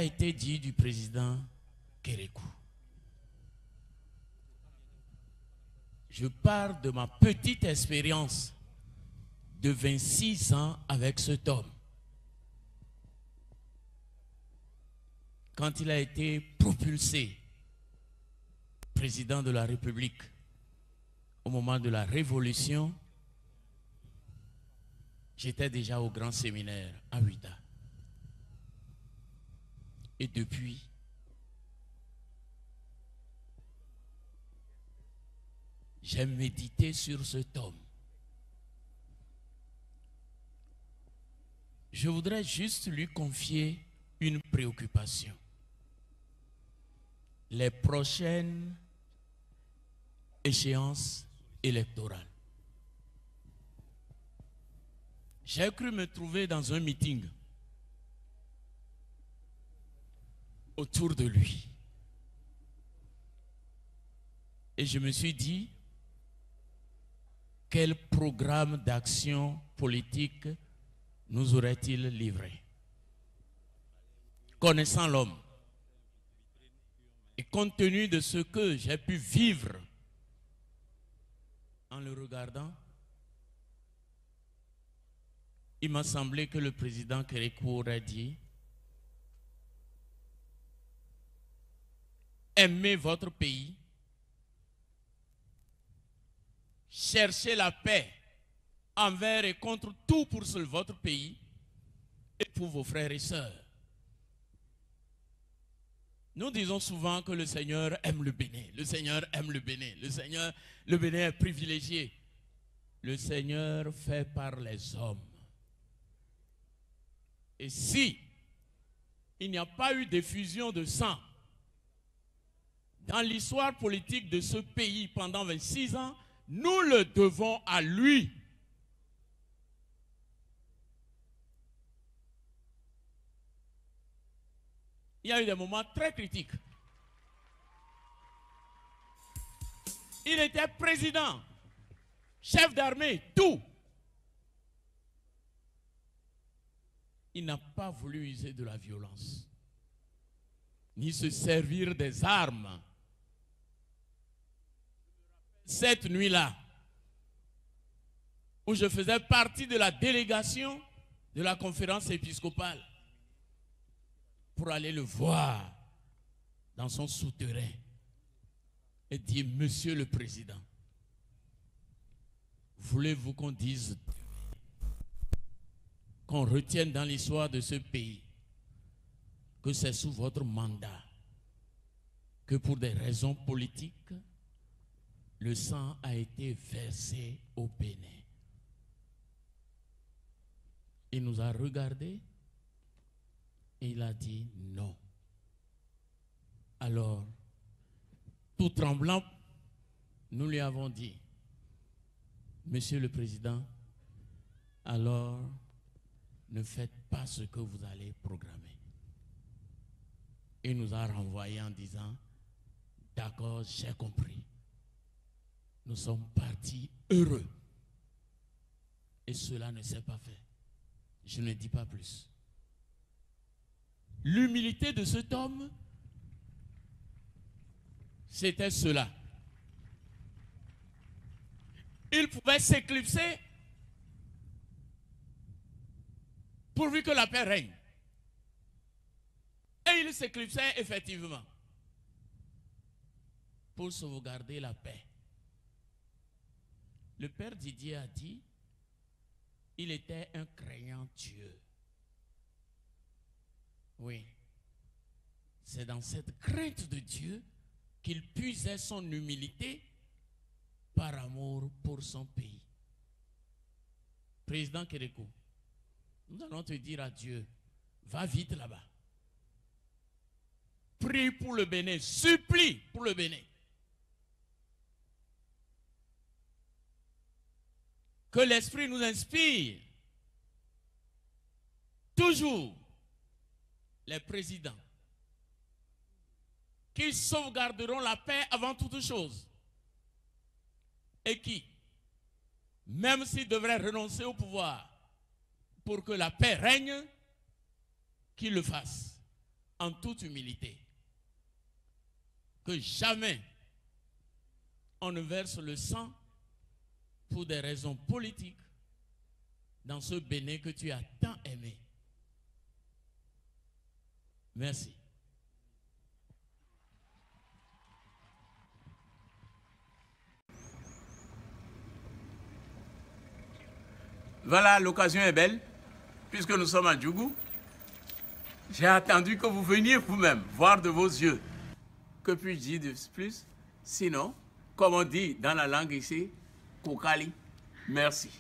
a été dit du président Kérékou. Je parle de ma petite expérience de 26 ans avec cet homme. Quand il a été propulsé président de la République au moment de la Révolution, j'étais déjà au grand séminaire à Ouida. Et depuis, j'ai médité sur cet homme. Je voudrais juste lui confier une préoccupation. Les prochaines échéances électorales. J'ai cru me trouver dans un meeting autour de lui. Et je me suis dit, quel programme d'action politique nous aurait-il livré? Connaissant l'homme, et compte tenu de ce que j'ai pu vivre en le regardant, il m'a semblé que le président Kérékou aurait dit: aimez votre pays, cherchez la paix envers et contre tout pour votre pays et pour vos frères et sœurs. Nous disons souvent que le Seigneur aime le Bénin. Le Seigneur aime le Bénin. Le Bénin est privilégié. Le Seigneur fait par les hommes. Et si il n'y a pas eu d'effusion de sang dans l'histoire politique de ce pays pendant 26 ans, nous le devons à lui. Il y a eu des moments très critiques. Il était président, chef d'armée, tout. Il n'a pas voulu user de la violence, ni se servir des armes. Cette nuit-là, où je faisais partie de la délégation de la conférence épiscopale, pour aller le voir dans son souterrain et dire: Monsieur le Président, voulez-vous qu'on dise, qu'on retienne dans l'histoire de ce pays que c'est sous votre mandat que pour des raisons politiques, le sang a été versé au Bénin? Il nous a regardés et il a dit non. Alors, tout tremblant, nous lui avons dit: Monsieur le Président, alors ne faites pas ce que vous allez programmer. Il nous a renvoyé en disant: d'accord, j'ai compris. Nous sommes partis heureux. Et cela ne s'est pas fait. Je ne dis pas plus. L'humilité de cet homme, c'était cela. Il pouvait s'éclipser pourvu que la paix règne. Et il s'éclipsait effectivement pour sauvegarder la paix. Le père Didier a dit: il était un craignant Dieu. Oui, c'est dans cette crainte de Dieu qu'il puisait son humilité par amour pour son pays. Président Kérékou, nous allons te dire à Dieu: va vite là-bas. Prie pour le Bénin, supplie pour le Bénin. Que l'Esprit nous inspire toujours les présidents qui sauvegarderont la paix avant toute chose et qui, même s'ils devraient renoncer au pouvoir pour que la paix règne, qu'ils le fassent. en toute humilité que jamais on ne verse le sang pour des raisons politiques dans ce Bénin que tu as tant aimé. Merci. Voilà, l'occasion est belle, puisque nous sommes à Djougou. J'ai attendu que vous veniez vous-même, voir de vos yeux. Que puis-je dire de plus? Sinon, comme on dit dans la langue ici, Kokali, merci.